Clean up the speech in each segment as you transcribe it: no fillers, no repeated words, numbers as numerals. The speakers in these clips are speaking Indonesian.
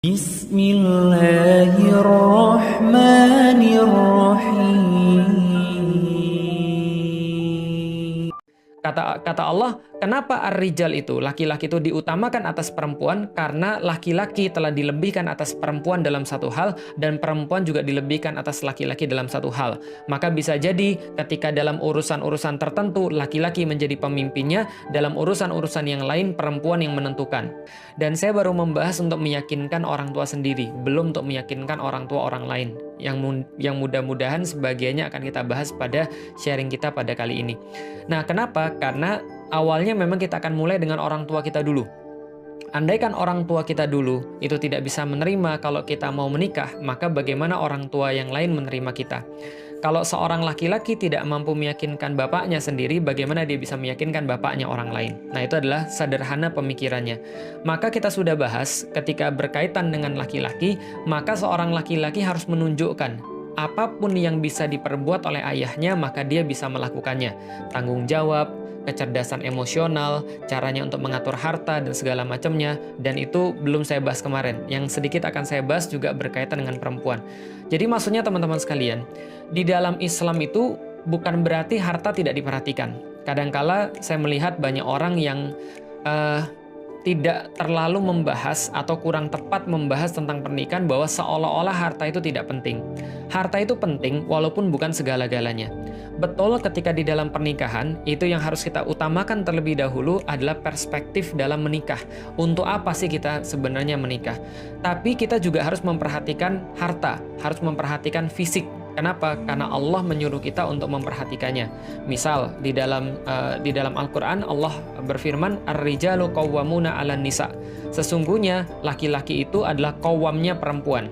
Bismillahirrahmanirrahim. Kata Allah, kenapa ar-rijal itu, laki-laki itu diutamakan atas perempuan? Karena laki-laki telah dilebihkan atas perempuan dalam satu hal, dan perempuan juga dilebihkan atas laki-laki dalam satu hal. Maka bisa jadi ketika dalam urusan-urusan tertentu, laki-laki menjadi pemimpinnya, dalam urusan-urusan yang lain, perempuan yang menentukan. Dan saya baru membahas untuk meyakinkan orang tua sendiri, belum untuk meyakinkan orang tua orang lain. Yang mudah-mudahan sebagiannya akan kita bahas pada sharing kita pada kali ini. Nah, kenapa? Karena awalnya memang kita akan mulai dengan orang tua kita dulu. Andaikan orang tua kita dulu itu tidak bisa menerima kalau kita mau menikah, maka bagaimana orang tua yang lain menerima kita? Kalau seorang laki-laki tidak mampu meyakinkan bapaknya sendiri, bagaimana dia bisa meyakinkan bapaknya orang lain? Nah, itu adalah sederhana pemikirannya. Maka kita sudah bahas ketika berkaitan dengan laki-laki, maka seorang laki-laki harus menunjukkan apapun yang bisa diperbuat oleh ayahnya, maka dia bisa melakukannya. Tanggung jawab, kecerdasan emosional, caranya untuk mengatur harta, dan segala macamnya. Dan itu belum saya bahas kemarin. Yang sedikit akan saya bahas juga berkaitan dengan perempuan. Jadi maksudnya teman-teman sekalian, di dalam Islam itu bukan berarti harta tidak diperhatikan. Kadangkala saya melihat banyak orang yang tidak terlalu membahas atau kurang tepat membahas tentang pernikahan bahwa seolah-olah harta itu tidak penting. Harta itu penting walaupun bukan segala-galanya. Betul, ketika di dalam pernikahan, itu yang harus kita utamakan terlebih dahulu adalah perspektif dalam menikah. Untuk apa sih kita sebenarnya menikah? Tapi kita juga harus memperhatikan harta, harus memperhatikan fisik. Kenapa? Karena Allah menyuruh kita untuk memperhatikannya. Misal di dalam Al-Qur'an Allah berfirman, "Ar-rijalu qawwamuna 'alan nisa." Sesungguhnya laki-laki itu adalah qawwamnya perempuan.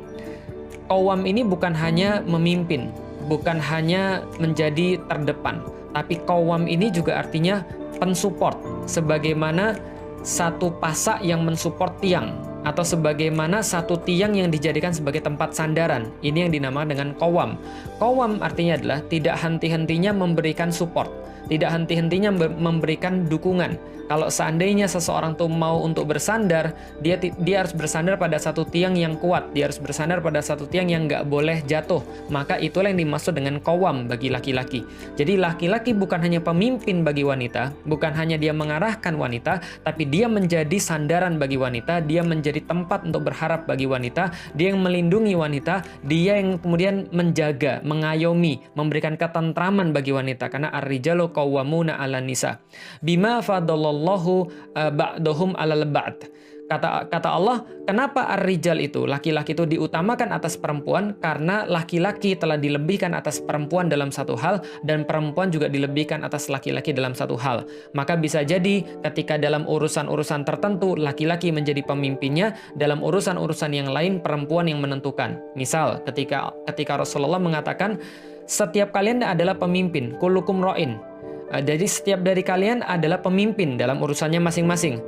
Qawwam ini bukan hanya memimpin, bukan hanya menjadi terdepan, tapi qawwam ini juga artinya pensupport, sebagaimana satu pasak yang mensupport tiang, atau sebagaimana satu tiang yang dijadikan sebagai tempat sandaran. Ini yang dinamakan dengan qawwam. Qawwam artinya adalah tidak henti-hentinya memberikan support, tidak henti-hentinya memberikan dukungan. Kalau seandainya seseorang tuh mau untuk bersandar, dia harus bersandar pada satu tiang yang kuat, dia harus bersandar pada satu tiang yang nggak boleh jatuh. Maka itulah yang dimaksud dengan qawwam bagi laki-laki. Jadi laki-laki bukan hanya pemimpin bagi wanita, bukan hanya dia mengarahkan wanita, tapi dia menjadi sandaran bagi wanita, dia menjadi tempat untuk berharap bagi wanita, dia yang melindungi wanita, dia yang kemudian menjaga, mengayomi, memberikan ketentraman bagi wanita. Karena ar-rijalu qawwamuna 'alan nisa bima fadallallahu ba'dahum 'alal ba'd. Kata Allah, kenapa ar-rijal itu, laki-laki itu diutamakan atas perempuan? Karena laki-laki telah dilebihkan atas perempuan dalam satu hal, dan perempuan juga dilebihkan atas laki-laki dalam satu hal. Maka bisa jadi ketika dalam urusan-urusan tertentu, laki-laki menjadi pemimpinnya, dalam urusan-urusan yang lain, perempuan yang menentukan. Misal, ketika Rasulullah mengatakan, setiap kalian adalah pemimpin, kullukum ra'in. Jadi setiap dari kalian adalah pemimpin dalam urusannya masing-masing.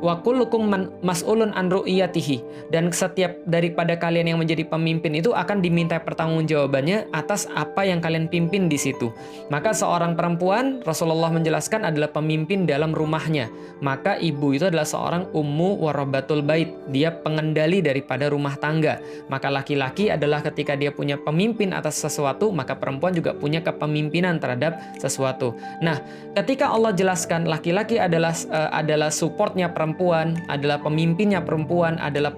Wa kullukum mas'ulun an ru'iyatihi. Dan setiap daripada kalian yang menjadi pemimpin itu akan diminta pertanggungjawabannya atas apa yang kalian pimpin di situ. Maka seorang perempuan, Rasulullah menjelaskan, adalah pemimpin dalam rumahnya. Maka ibu itu adalah seorang ummu warabatul bait. Dia pengendali daripada rumah tangga. Maka laki-laki adalah ketika dia punya pemimpin atas sesuatu, maka perempuan juga punya kepemimpinan terhadap sesuatu. Nah, ketika Allah jelaskan laki-laki adalah supportnya perempuan, adalah pemimpinnya perempuan, adalah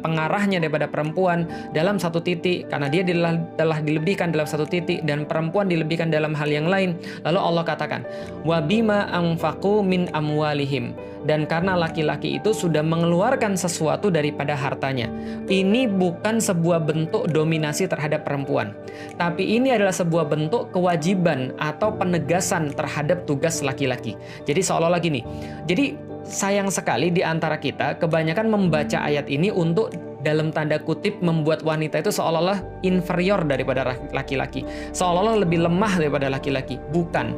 pengarahnya daripada perempuan dalam satu titik, karena dia telah dilebihkan dalam satu titik dan perempuan dilebihkan dalam hal yang lain. Lalu Allah katakan, wa bima anfaqu min amwalihim, dan karena laki-laki itu sudah mengeluarkan sesuatu daripada hartanya. Ini bukan sebuah bentuk dominasi terhadap perempuan, tapi ini adalah sebuah bentuk kewajiban atau penegasan terhadap tugas laki-laki. Jadi seolah-olah gini, jadi sayang sekali di antara kita kebanyakan membaca ayat ini untuk dalam tanda kutip membuat wanita itu seolah-olah inferior daripada laki-laki, seolah-olah lebih lemah daripada laki-laki. Bukan.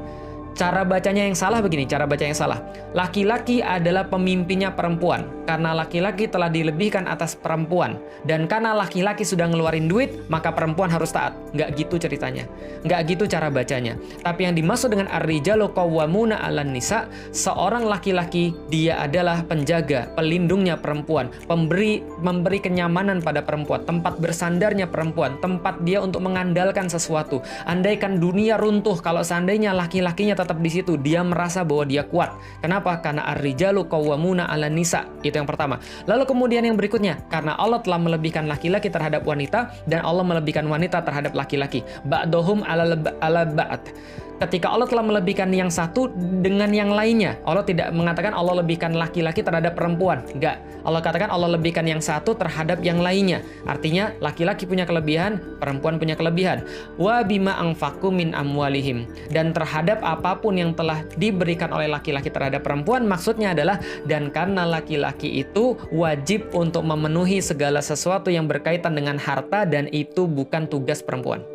Cara bacanya yang salah begini, cara baca yang salah. Laki-laki adalah pemimpinnya perempuan. Karena laki-laki telah dilebihkan atas perempuan. Dan karena laki-laki sudah ngeluarin duit, maka perempuan harus taat. Nggak gitu ceritanya. Nggak gitu cara bacanya. Tapi yang dimaksud dengan ar-rijalu qawwamuna 'alan nisa, seorang laki-laki dia adalah penjaga, pelindungnya perempuan, memberi kenyamanan pada perempuan, tempat bersandarnya perempuan, tempat dia untuk mengandalkan sesuatu. Andaikan dunia runtuh, kalau seandainya laki-lakinya tetap di situ, dia merasa bahwa dia kuat. Kenapa? Karena ar-rijalu qawwamuna 'alan nisa. Itu yang pertama. Lalu kemudian yang berikutnya, karena Allah telah melebihkan laki-laki terhadap wanita dan Allah melebihkan wanita terhadap laki-laki. Ba'dohum 'ala ba'd. Ketika Allah telah melebihkan yang satu dengan yang lainnya, Allah tidak mengatakan Allah lebihkan laki-laki terhadap perempuan. Enggak. Allah katakan Allah lebihkan yang satu terhadap yang lainnya. Artinya laki-laki punya kelebihan, perempuan punya kelebihan. Wa bima anfaqu min amwalihim. Dan terhadap apapun yang telah diberikan oleh laki-laki terhadap perempuan, maksudnya adalah dan karena laki-laki itu wajib untuk memenuhi segala sesuatu yang berkaitan dengan harta dan itu bukan tugas perempuan.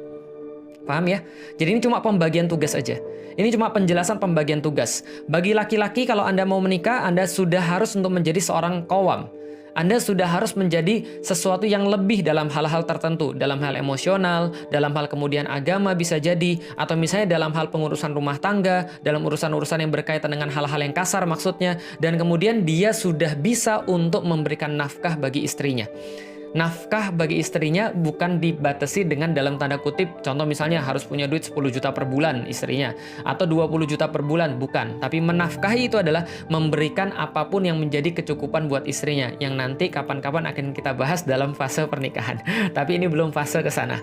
Paham ya? Jadi ini cuma pembagian tugas aja. Ini cuma penjelasan pembagian tugas. Bagi laki-laki kalau Anda mau menikah, Anda sudah harus untuk menjadi seorang qawwam. Anda sudah harus menjadi sesuatu yang lebih dalam hal-hal tertentu. Dalam hal emosional, dalam hal kemudian agama bisa jadi, atau misalnya dalam hal pengurusan rumah tangga, dalam urusan-urusan yang berkaitan dengan hal-hal yang kasar maksudnya. Dan kemudian dia sudah bisa untuk memberikan nafkah bagi istrinya. Nafkah bagi istrinya bukan dibatasi dengan dalam tanda kutip, contoh misalnya harus punya duit 10 juta per bulan istrinya, atau 20 juta per bulan, bukan. Tapi menafkahi itu adalah memberikan apapun yang menjadi kecukupan buat istrinya, yang nanti kapan-kapan akan kita bahas dalam fase pernikahan. Tapi ini belum fase ke sana.